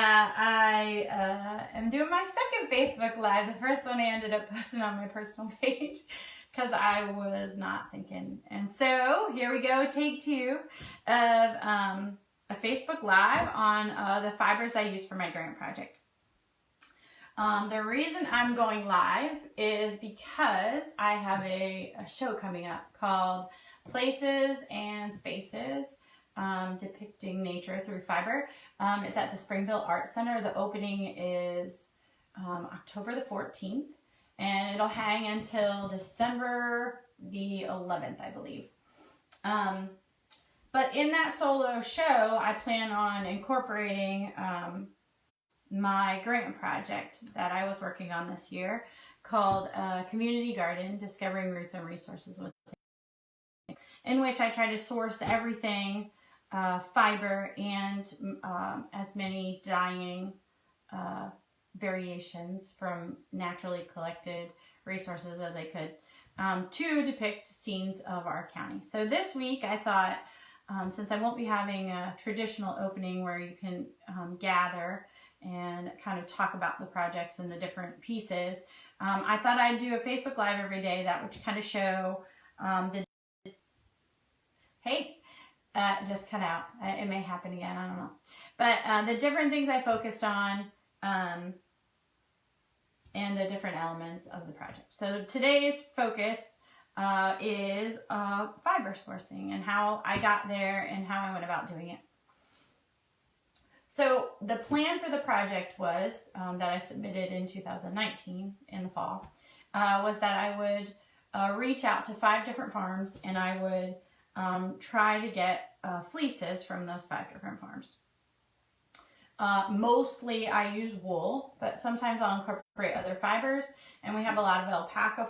I am doing my second Facebook Live. The first one I ended up posting on my personal page because I was not thinking. And so here we go, take two of a Facebook Live on the fibers I use for my grant project. The reason I'm going live is because I have a show coming up called Places and Spaces, depicting nature through fiber. It's at the Springville Arts Center. The opening is October the 14th, and it'll hang until December the 11th, I believe. But in that solo show, I plan on incorporating my grant project that I was working on this year called Community Garden, Discovering Roots and Resources with, in which I try to source everything fiber and as many dyeing variations from naturally collected resources as I could to depict scenes of our county. So this week I thought, since I won't be having a traditional opening where you can gather and kind of talk about the projects and the different pieces, I thought I'd do a Facebook Live every day that would kind of show just cut out. It may happen again, I don't know. But the different things I focused on and the different elements of the project. So today's focus is fiber sourcing and how I got there and how I went about doing it. So the plan for the project was, that I submitted in 2019 in the fall, was that I would reach out to 5 different farms and I would try to get fleeces from those 5 different farms. Mostly I use wool, but sometimes I'll incorporate other fibers, and we have a lot of alpaca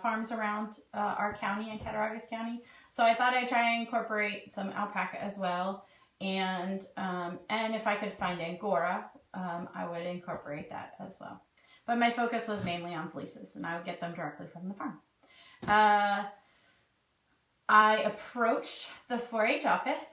farms around our county in Cattaraugus County. So I thought I'd try and incorporate some alpaca as well, and if I could find Angora, I would incorporate that as well. But my focus was mainly on fleeces, and I would get them directly from the farm. I approached the 4-H office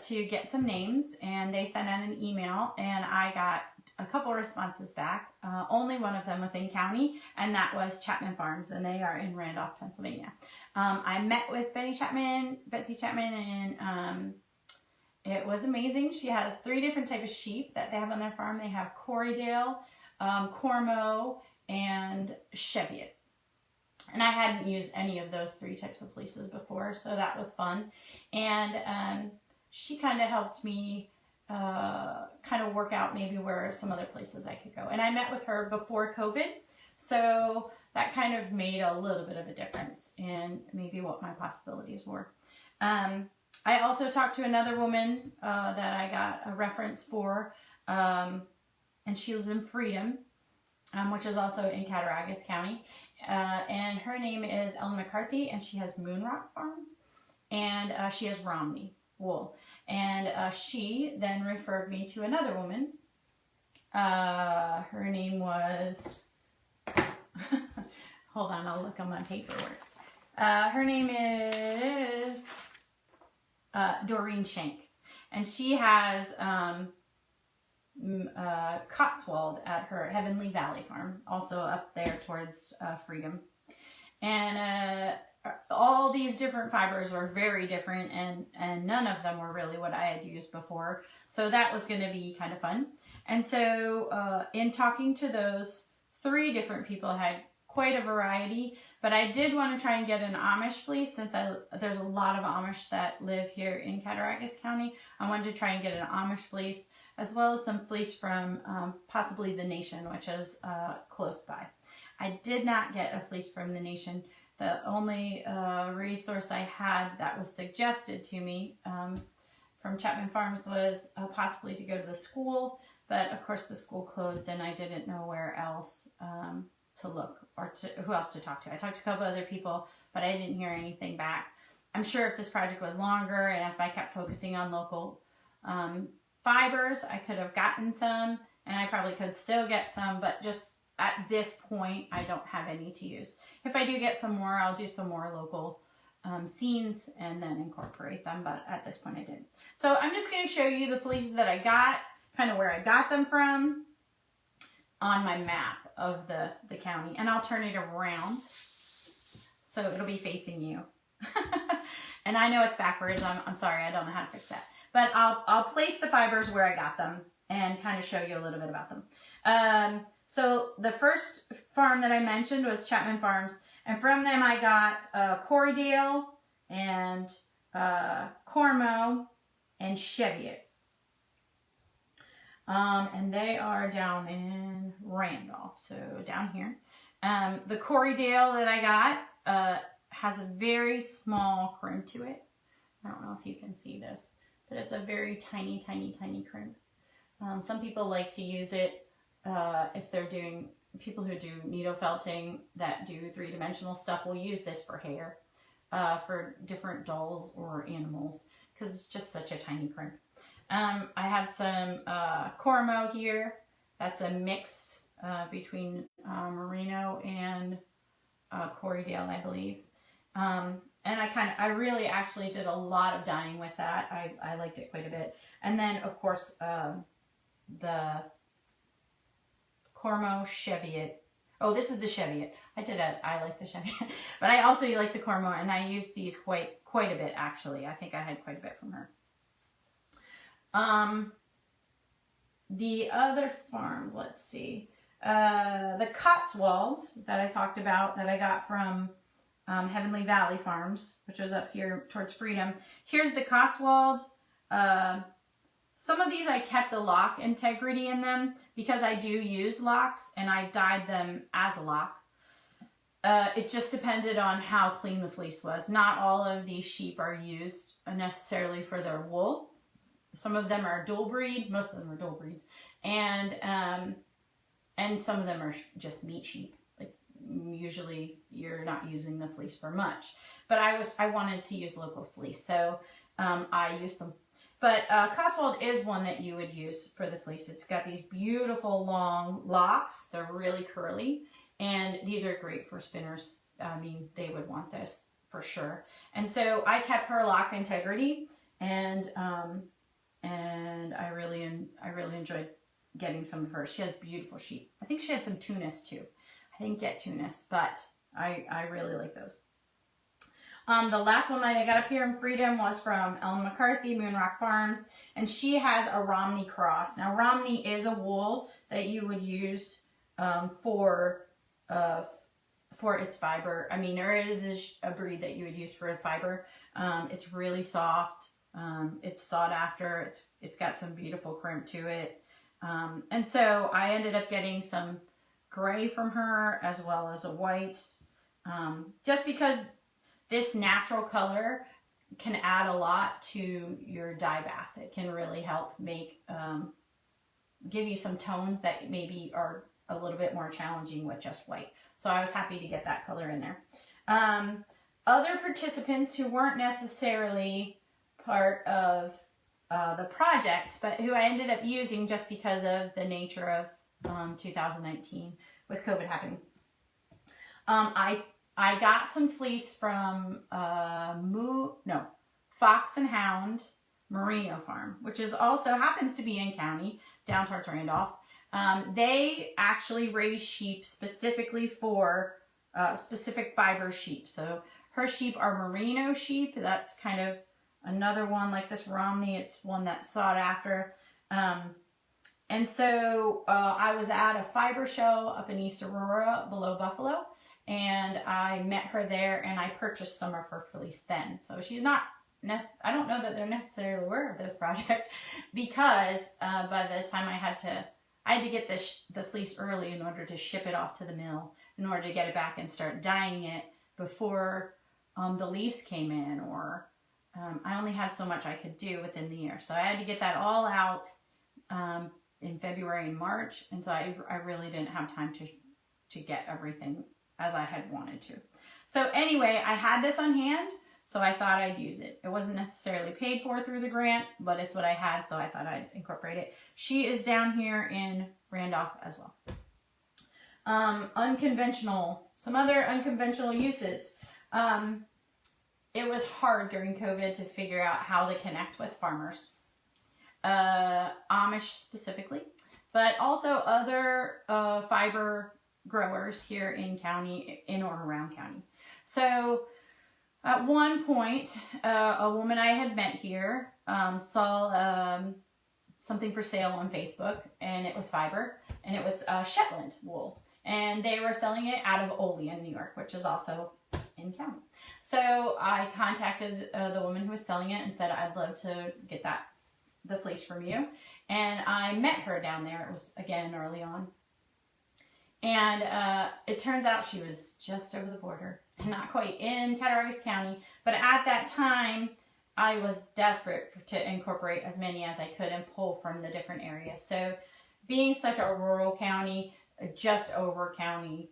to get some names, and they sent out an email, and I got a couple responses back, only one of them within county, and that was Chapman Farms, and they are in Randolph, Pennsylvania. I met with Betsy Chapman, and it was amazing. She has 3 different types of sheep that they have on their farm. They have Corriedale, Cormo, and Cheviot. And I hadn't used any of those 3 types of fleeces before, so that was fun. And she kind of helped me kind of work out maybe where some other places I could go. And I met with her before COVID, so that kind of made a little bit of a difference in maybe what my possibilities were. I also talked to another woman that I got a reference for, and she lives in Freedom, which is also in Cattaraugus County. And her name is Ellen McCarthy, and she has Moonrock Farms, and she has Romney wool. And she then referred me to another woman. Her name was, hold on, I'll look on my paperwork. Her name is Doreen Shank, and she has Cotswold at her Heavenly Valley farm, also up there towards Freedom. And all these different fibers were very different, and none of them were really what I had used before. So that was going to be kind of fun. And so in talking to those 3 different people, I had quite a variety, but I did want to try and get an Amish fleece since there's a lot of Amish that live here in Cattaraugus County. I wanted to try and get an Amish fleece, as well as some fleece from possibly the Nation, which is close by. I did not get a fleece from the Nation. The only resource I had that was suggested to me from Chapman Farms was possibly to go to the school, but of course the school closed and I didn't know where else to look or who else to talk to. I talked to a couple other people, but I didn't hear anything back. I'm sure if this project was longer and if I kept focusing on local fibers, I could have gotten some, and I probably could still get some, but just at this point, I don't have any to use. If I do get some more, I'll do some more local scenes and then incorporate them, but at this point I didn't. So I'm just going to show you the fleeces that I got, kind of where I got them from on my map of the county. And I'll turn it around so it'll be facing you. And I know it's backwards. I'm sorry, I don't know how to fix that. But I'll place the fibers where I got them and kind of show you a little bit about them. So the first farm that I mentioned was Chapman Farms. And from them I got Corriedale and Cormo and Cheviot. And they are down in Randolph, so down here. The Corriedale that I got has a very small crimp to it. I don't know if you can see this, but it's a very tiny, tiny, tiny crimp. Some people like to use it if they're doing, people who do needle felting that do three-dimensional stuff will use this for hair, for different dolls or animals, because it's just such a tiny crimp. I have some Cormo here. That's a mix between Merino and Corriedale, I believe. And I really actually did a lot of dyeing with that. I liked it quite a bit. And then, of course, the Cormo Cheviot. Oh, this is the Cheviot. I like the Cheviot. But I also like the Cormo, and I used these quite a bit, actually. I think I had quite a bit from her. The other farms, let's see. The Cotswolds that I talked about that I got from Heavenly Valley Farms, which was up here towards Freedom. Here's the Cotswolds. Some of these I kept the lock integrity in them because I do use locks and I dyed them as a lock. It just depended on how clean the fleece was. Not all of these sheep are used necessarily for their wool. Some of them are dual breed. Most of them are dual breeds. And some of them are just meat sheep. Like usually you're not using the fleece for much. But I wanted to use local fleece, so I used them. But Cotswold is one that you would use for the fleece. It's got these beautiful long locks. They're really curly. And these are great for spinners. I mean, they would want this for sure. And so I kept her lock integrity, and I really enjoyed getting some of hers. She has beautiful sheep. I think she had some Tunis too. I didn't get Tunis, but I really like those. The last one that I got up here in Freedom was from Ellen McCarthy, Moonrock Farms, and she has a Romney cross. Now, Romney is a wool that you would use for its fiber. I mean, there is a breed that you would use for a fiber. It's really soft. It's sought after. It's got some beautiful crimp to it. And so I ended up getting some gray from her as well as a white, just because this natural color can add a lot to your dye bath. It can really help make, give you some tones that maybe are a little bit more challenging with just white. So I was happy to get that color in there. Other participants who weren't necessarily part of the project, but who I ended up using just because of the nature of 2019 with COVID happening. I got some fleece from Fox and Hound Merino Farm, which is also happens to be in county down towards Randolph. They actually raise sheep specifically for specific fiber sheep. So her sheep are merino sheep. That's kind of another one like this Romney. It's one that's sought after. And so I was at a fiber show up in East Aurora below Buffalo, and I met her there and I purchased some of her fleece then. So she's not, I don't know that they're necessarily aware of this project because by the time I had to get the fleece early in order to ship it off to the mill, in order to get it back and start dyeing it before the leaves came in, or I only had so much I could do within the year. So I had to get that all out in February and March, and so I really didn't have time to get everything as I had wanted to. So anyway, I had this on hand, so I thought I'd use it. It wasn't necessarily paid for through the grant, but it's what I had, so I thought I'd incorporate it. She is down here in Randolph as well. Some other unconventional uses. It was hard during COVID to figure out how to connect with farmers. Amish specifically, but also other fiber growers here in or around county. So at one point, a woman I had met here saw something for sale on Facebook, and it was fiber, and it was Shetland wool, and they were selling it out of Olean, New York, which is also in county. So I contacted the woman who was selling it and said, I'd love to get the fleece from you. And I met her down there. It was, again, early on. And it turns out she was just over the border, not quite in Cattaraugus County. But at that time, I was desperate to incorporate as many as I could and pull from the different areas. So being such a rural county, just over county,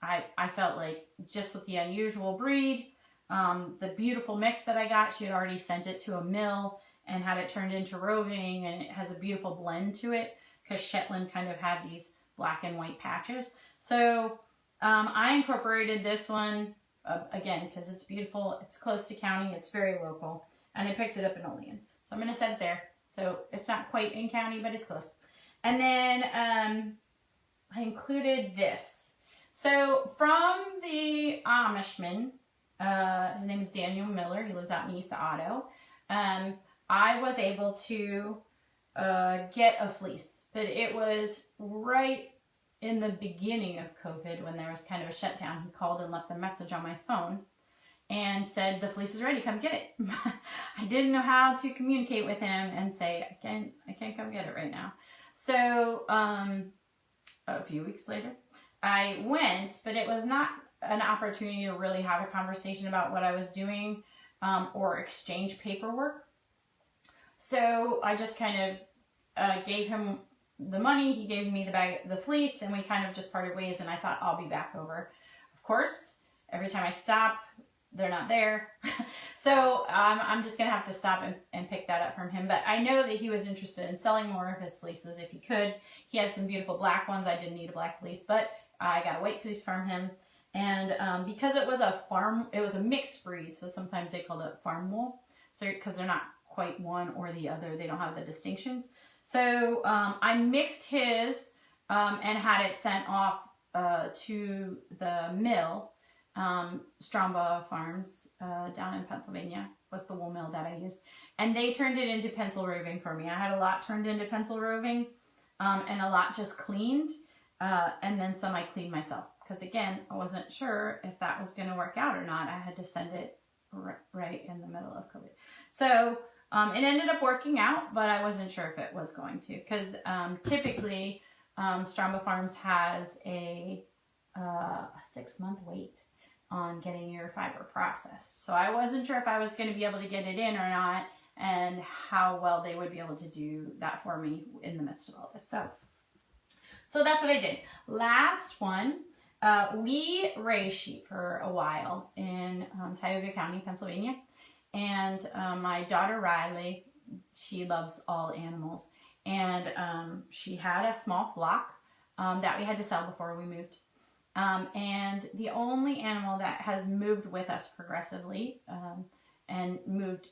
I felt like just with the unusual breed, the beautiful mix that I got, she had already sent it to a mill and had it turned into roving, and it has a beautiful blend to it because Shetland kind of had these black and white patches. So I incorporated this one, again, because it's beautiful, it's close to county, it's very local, and I picked it up in Olean. So I'm going to set it there. So it's not quite in county, but it's close. And then I included this. So from the Amishman, his name is Daniel Miller, he lives out in East Otto, I was able to get a fleece, but it was right in the beginning of COVID when there was kind of a shutdown. He called and left a message on my phone and said, the fleece is ready, come get it. I didn't know how to communicate with him and say, I can't come get it right now. So a few weeks later, I went, but it was not an opportunity to really have a conversation about what I was doing or exchange paperwork. So I just kind of gave him the money, he gave me the fleece, and we kind of just parted ways, and I thought I'll be back over. Of course, every time I stop, they're not there. So I'm just going to have to stop and pick that up from him. But I know that he was interested in selling more of his fleeces if he could. He had some beautiful black ones. I didn't need a black fleece, but I got a white fleece from him. And because it was a mixed breed, so sometimes they call it farm wool. So because they're not quite one or the other, they don't have the distinctions. So I mixed his and had it sent off to the mill, Stromba Farms down in Pennsylvania was the wool mill that I used. And they turned it into pencil roving for me. I had a lot turned into pencil roving and a lot just cleaned. And then some I cleaned myself. Because again, I wasn't sure if that was going to work out or not. I had to send it right in the middle of COVID. So it ended up working out, but I wasn't sure if it was going to. Because typically, Stromba Farms has a 6-month wait on getting your fiber processed. So I wasn't sure if I was going to be able to get it in or not, and how well they would be able to do that for me in the midst of all this. So that's what I did. Last one, we raised sheep for a while in Tioga County, Pennsylvania. And my daughter Riley, she loves all animals. And she had a small flock that we had to sell before we moved. And the only animal that has moved with us progressively and moved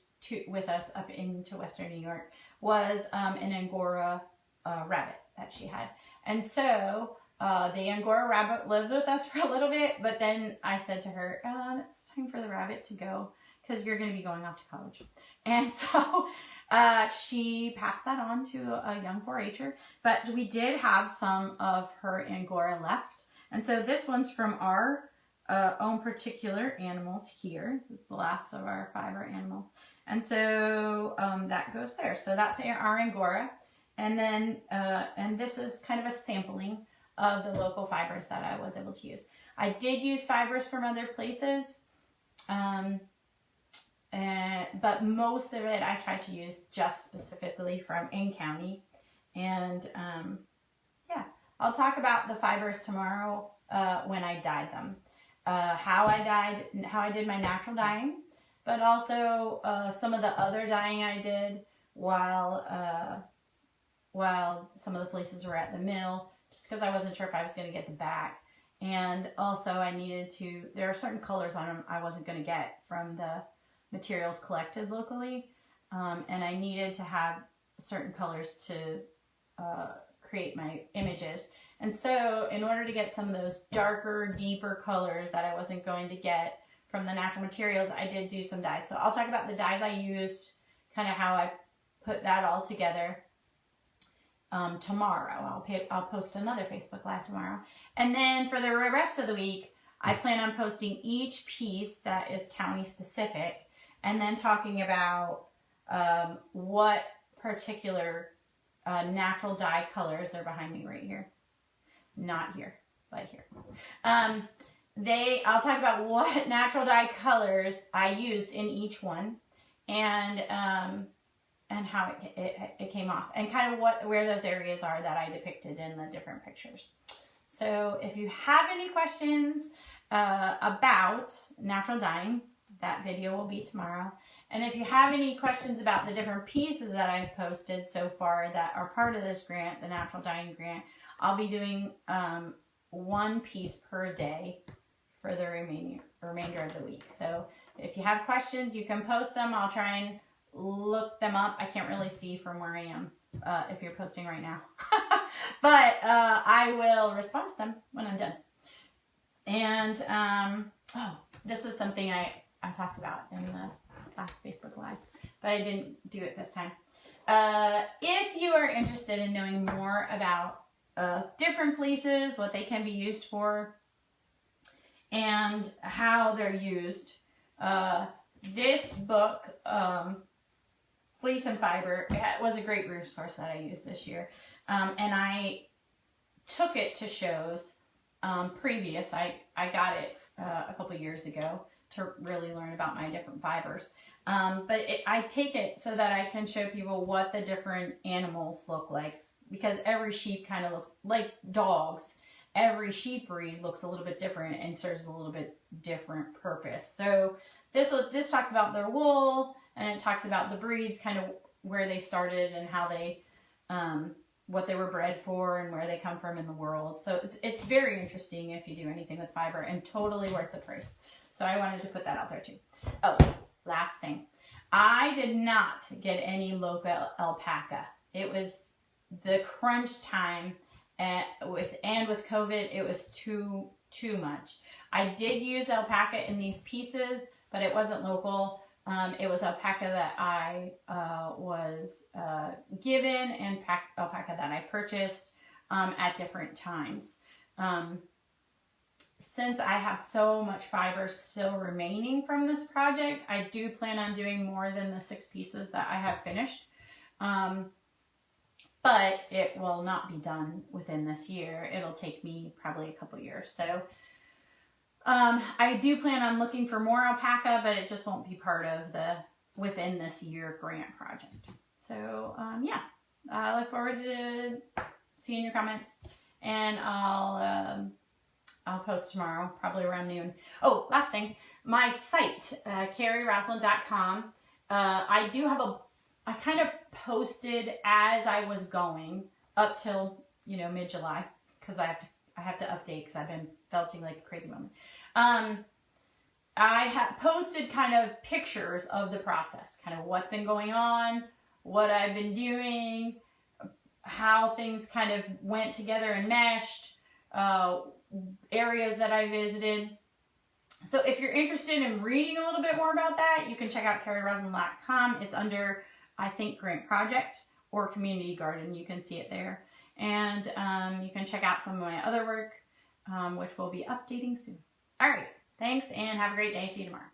with us up into Western New York was an Angora rabbit that she had. And so the Angora rabbit lived with us for a little bit, but then I said to her, it's time for the rabbit to go because you're going to be going off to college. And so she passed that on to a young 4-H'er, but we did have some of her Angora left. And so this one's from our own particular animals here. This is the last of our fiber animals. And so that goes there. So that's our Angora. And then, and this is kind of a sampling of the local fibers that I was able to use. I did use fibers from other places, but most of it I tried to use just specifically from in-county. And yeah, I'll talk about the fibers tomorrow when I dyed them. How I did my natural dyeing, but also some of the other dyeing I did while some of the fleeces were at the mill, just because I wasn't sure if I was going to get them back. And also I needed to, there are certain colors on them I wasn't going to get from the materials collected locally. And I needed to have certain colors to create my images. And so in order to get some of those darker, deeper colors that I wasn't going to get from the natural materials, I did do some dyes. So I'll talk about the dyes I used, kind of how I put that all together tomorrow. I'll post another Facebook Live tomorrow. And then for the rest of the week, I plan on posting each piece that is county specific, and then talking about what particular natural dye colors, they're behind me right here. Not here, but here. I'll talk about what natural dye colors I used in each one, and how it came off, and kind of where those areas are that I depicted in the different pictures. So if you have any questions about natural dyeing, that video will be tomorrow. And if you have any questions about the different pieces that I've posted so far that are part of this grant, the natural dyeing grant, I'll be doing one piece per day for the remainder of the week. So if you have questions, you can post them. I'll try and look them up. I can't really see from where I am if you're posting right now. But I will respond to them when I'm done. And this is something I talked about in the last Facebook Live, but I didn't do it this time. If you are interested in knowing more about different fleeces, what they can be used for, and how they're used, this book, Fleece and Fiber, was a great resource that I used this year. And I took it to shows previous. I got it a couple years ago to really learn about my different fibers. But I take it so that I can show people what the different animals look like, because every sheep kind of looks like dogs. Every sheep breed looks a little bit different and serves a little bit different purpose. So this talks about their wool, and it talks about the breeds, kind of where they started and how they, what they were bred for and where they come from in the world. So it's very interesting if you do anything with fiber, and totally worth the price. So I wanted to put that out there too. Oh, last thing. I did not get any local alpaca. It was the crunch time, with COVID, it was too much. I did use alpaca in these pieces, but it wasn't local. It was alpaca that I was given, and alpaca that I purchased at different times. Since I have so much fiber still remaining from this project, I do plan on doing more than the 6 pieces that I have finished. But it will not be done within this year. It'll take me probably a couple years. So I do plan on looking for more alpaca, but it just won't be part of the within this year grant project. So yeah, I look forward to seeing your comments, and I'll post tomorrow, probably around noon. Oh, last thing, my site, CarrieRosalind.com. I do have I kind of posted as I was going up till, mid-July, because I have to update because I've been felting like a crazy woman. I have posted kind of pictures of the process, kind of what's been going on, what I've been doing, how things kind of went together and meshed, areas that I visited. So if you're interested in reading a little bit more about that, you can check out CarrieRosalind.com. It's under, I think, Grant Project or Community Garden. You can see it there. And you can check out some of my other work, which we'll be updating soon. All right. Thanks, and have a great day. See you tomorrow.